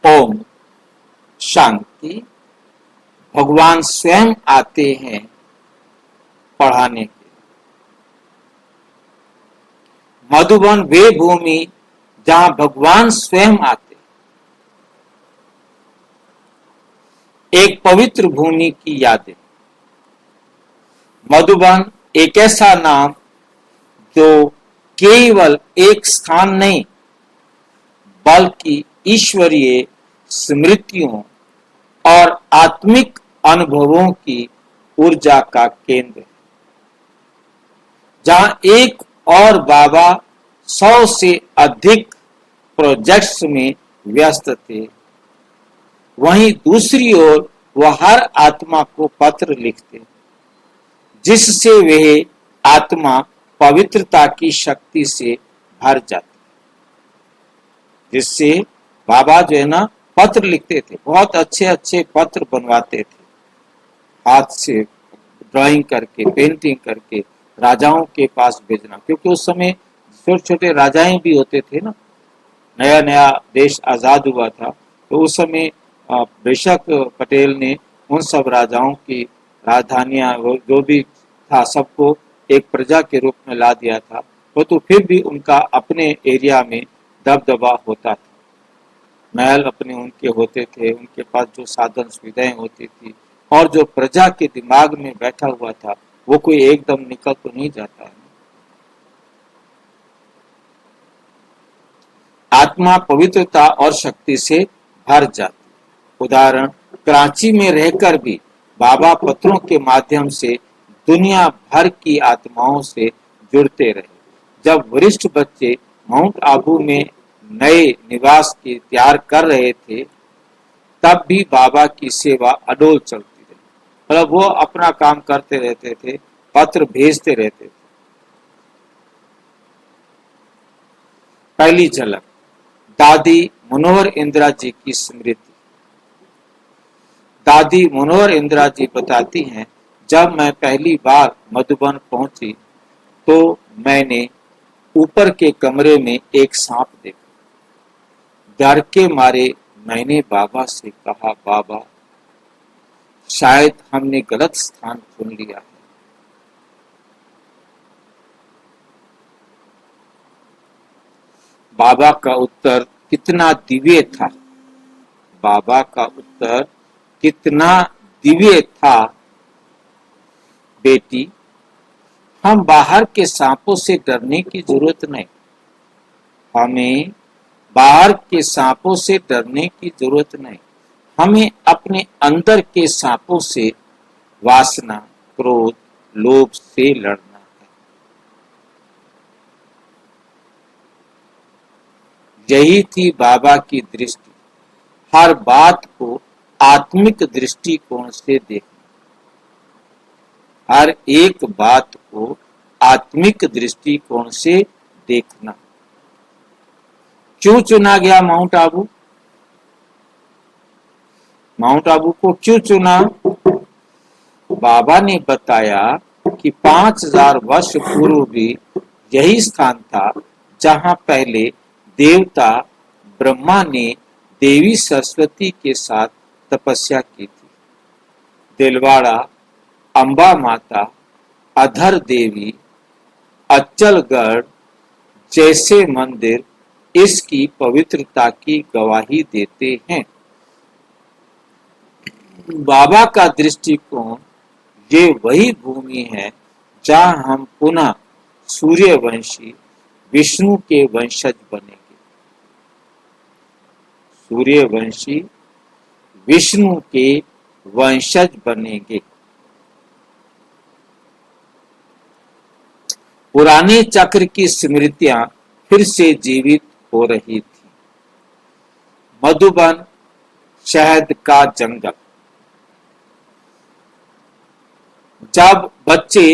ओम शांति। भगवान स्वयं आते हैं पढ़ाने के। मधुबन वे भूमि जहां भगवान स्वयं आते, एक पवित्र भूमि की यादें। मधुबन एक ऐसा नाम जो केवल एक स्थान नहीं बल्कि ईश्वरीय स्मृतियों और आत्मिक अनुभवों की ऊर्जा का केंद्र है, जहां एक और बाबा 100 से अधिक प्रोजेक्ट्स में व्यस्त थे, वहीं दूसरी ओर वह हर आत्मा को पत्र लिखते, जिससे वह आत्मा पवित्रता की शक्ति से भर जाती। जिससे बाबा जो है ना पत्र लिखते थे, बहुत अच्छे अच्छे पत्र बनवाते थे, हाथ से ड्राइंग करके, पेंटिंग करके राजाओं के पास भेजना, क्योंकि उस समय छोटे छोटे राजाएं भी होते थे ना, नया नया देश आजाद हुआ था। तो उस समय बेशक पटेल ने उन सब राजाओं की राजधानियां जो भी था सबको एक प्रजा के रूप में ला दिया था, तो फिर भी उनका अपने एरिया में दबदबा होता था। महल अपने उनके होते थे, उनके पास जो साधन सुविधाएं होती थी, और जो प्रजा के दिमाग में बैठा हुआ था वो कोई एकदम निकल तो नहीं जाता है। आत्मा पवित्रता और शक्ति से भर जाती। उदाहरण, कराची में रहकर भी बाबा पत्रों के माध्यम से दुनिया भर की आत्माओं से जुड़ते रहे। जब वरिष्ठ बच्चे माउंट आबू में नए निवास की तैयार कर रहे थे, तब भी बाबा की सेवा अडोल चलती रही। मतलब वो अपना काम करते रहते थे, पत्र भेजते रहते थे। पहली झलक, दादी मनोहर इंदिरा जी की स्मृति। दादी मनोहर इंदिरा जी बताती हैं, जब मैं पहली बार मधुबन पहुंची तो मैंने ऊपर के कमरे में एक सांप देखा। डर के मारे मैंने बाबा से कहा, बाबा शायद हमने गलत स्थान चुन लिया है। बाबा का उत्तर कितना दिव्य था। बाबा का उत्तर कितना दिव्य था, बेटी हम बाहर के सांपों से डरने की जरूरत नहीं। हमें बाहर के सांपों से डरने की जरूरत नहीं। हमें अपने अंदर के सांपों से, वासना, क्रोध, लोभ से लड़ना है। यही थी बाबा की दृष्टि, हर बात को आत्मिक दृष्टिकोण से देखना, हर एक बात को आत्मिक दृष्टिकोण से देखना। क्यों चुना गया माउंट आबू? माउंट आबू को क्यों चुना? बाबा ने बताया कि 5000 वर्ष पूर्व भी यही स्थान था जहां पहले देवता ब्रह्मा ने देवी सरस्वती के साथ तपस्या की थी। दिलवाड़ा, अंबा माता, अधर देवी, अच्चलगढ़ जैसे मंदिर इसकी पवित्रता की गवाही देते हैं। बाबा का दृष्टिकोण ये वही भूमि है जहां हम पुनः सूर्यवंशी विष्णु के वंशज बनेंगे। सूर्यवंशी विष्णु के वंशज बनेंगे। पुराने चक्र की स्मृतियां फिर से जीवित हो रही थी। मधुबन शहद का जंगल। जब बच्चे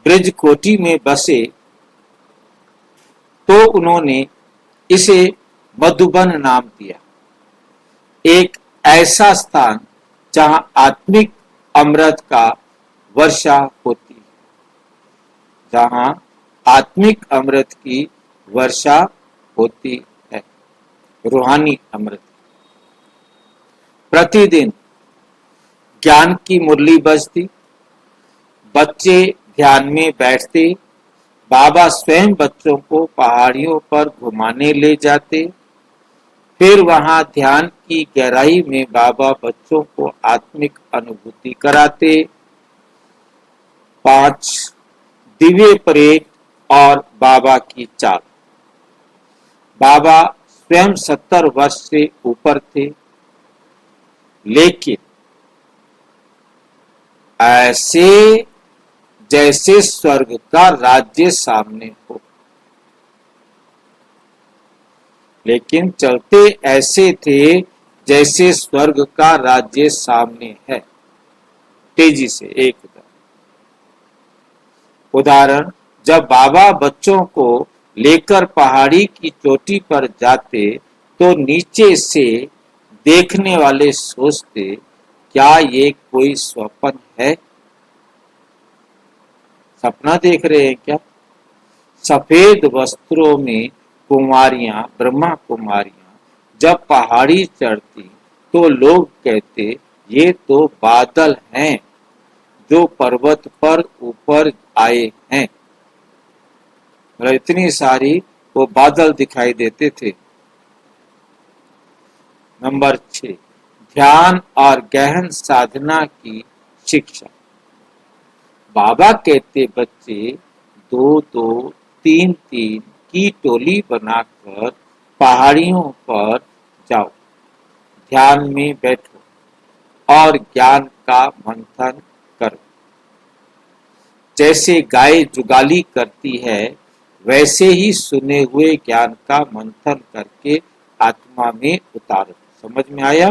ब्रजकोटी में बसे तो उन्होंने इसे मधुबन नाम दिया, एक ऐसा स्थान जहां आत्मिक अमृत का वर्षा होती है, जहां आत्मिक अमृत की वर्षा होती है, रूहानी अमृत। प्रतिदिन ज्ञान की मुरली बजती, बच्चे ध्यान में बैठते, बाबा स्वयं बच्चों को पहाड़ियों पर घुमाने ले जाते, फिर वहां ध्यान की गहराई में बाबा बच्चों को आत्मिक अनुभूति कराते। 5 दिव्य परेड और बाबा की चाल। बाबा स्वयं 70 वर्ष से ऊपर थे, लेकिन ऐसे जैसे स्वर्ग का राज्य सामने हो, लेकिन चलते ऐसे थे जैसे स्वर्ग का राज्य सामने है। तेजी से एक उदाहरण, जब बाबा बच्चों को लेकर पहाड़ी की चोटी पर जाते तो नीचे से देखने वाले सोचते, क्या ये कोई स्वप्न है? सपना देख रहे हैं क्या? सफेद वस्त्रों में कुमारियां, ब्रह्मा कुमारियां जब पहाड़ी चढ़ती तो लोग कहते, ये तो बादल हैं जो पर्वत पर ऊपर आए हैं। मतलब इतनी सारी वो बादल दिखाई देते थे। नंबर 6, ध्यान और गहन साधना की शिक्षा। बाबा कहते, बच्चे 2-2, 3-3 की टोली बनाकर पहाड़ियों पर जाओ, ध्यान में बैठो और ज्ञान का मंथन करो। जैसे गाय जुगाली करती है, वैसे ही सुने हुए ज्ञान का मंथन करके आत्मा में उतारो। समझ में आया?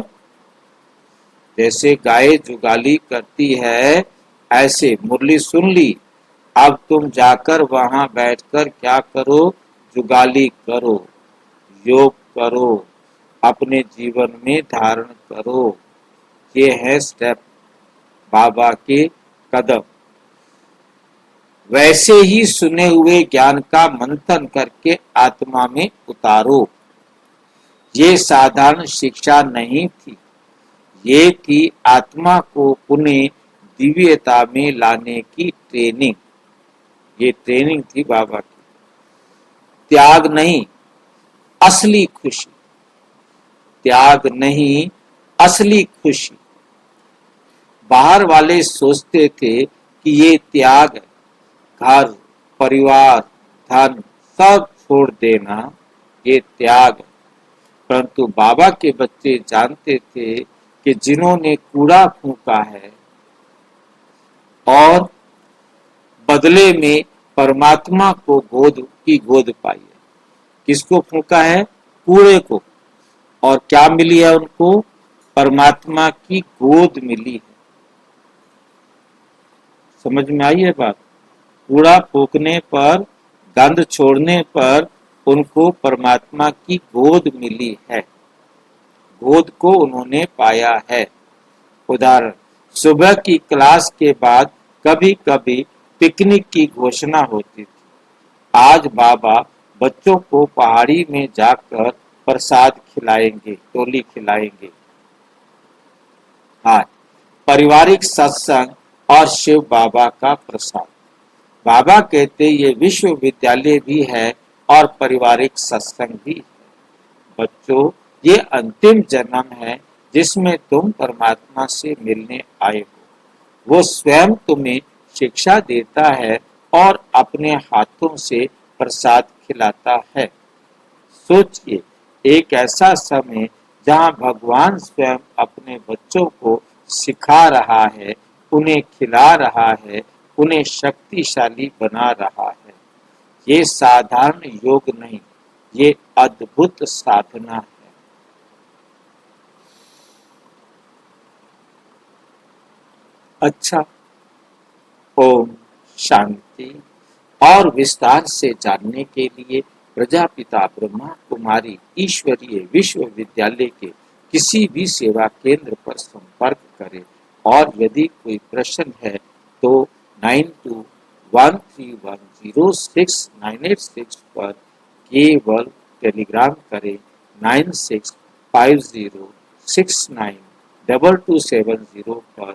जैसे गाय जुगाली करती है, ऐसे मुरली सुन ली, अब तुम जाकर वहां बैठकर क्या करो? जुगाली करो, योग करो, अपने जीवन में धारण करो। ये है स्टेप, बाबा के कदम। वैसे ही सुने हुए ज्ञान का मंथन करके आत्मा में उतारो। ये साधारण शिक्षा नहीं थी, ये थी आत्मा को पुनः दिव्यता में लाने की ट्रेनिंग। ये ट्रेनिंग थी बाबा की। त्याग नहीं, असली खुशी। त्याग नहीं, असली खुशी। बाहर वाले सोचते थे कि ये त्याग है, घर, परिवार, धन सब छोड़ देना, ये त्याग है। परंतु बाबा के बच्चे जानते थे कि जिन्होंने कूड़ा फूंका है और बदले में परमात्मा को गोद पाई है। किसको फूंका है? कूड़े को। और क्या मिली है उनको? परमात्मा की गोद मिली है। समझ में आई है बात? कूड़ा फूकने पर, गंध छोड़ने पर उनको परमात्मा की गोद मिली है। गोद को उन्होंने पाया है। उदाहरण, सुबह की क्लास के बाद कभी कभी पिकनिक की घोषणा होती थी। आज बाबा बच्चों को पहाड़ी में जाकर प्रसाद खिलाएंगे, टोली खिलाएंगे। आज पारिवारिक सत्संग और शिव बाबा का प्रसाद। बाबा कहते, ये विश्वविद्यालय भी है और पारिवारिक सत्संग भी है। बच्चों, ये अंतिम जन्म है जिसमें तुम परमात्मा से मिलने आए हो। वो स्वयं तुम्हें शिक्षा देता है और अपने हाथों से प्रसाद खिलाता है। सोचिए, एक ऐसा समय जहां भगवान स्वयं अपने बच्चों को सिखा रहा है, उन्हें खिला रहा है, उन्हें शक्तिशाली बना रहा है। ये साधारण योग नहीं, ये अद्भुत साधना है। अच्छा, ओम शांति। और विस्तार से जानने के लिए प्रजापिता ब्रह्मा कुमारी ईश्वरीय विश्वविद्यालय के किसी भी सेवा केंद्र पर संपर्क करें। और यदि कोई प्रश्न है तो 9213106986 पर केवल टेलीग्राम करें 965069 2270 पर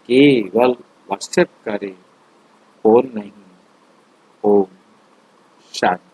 केवल व्हाट्सएप करें, फोन नहीं। ओम शांति।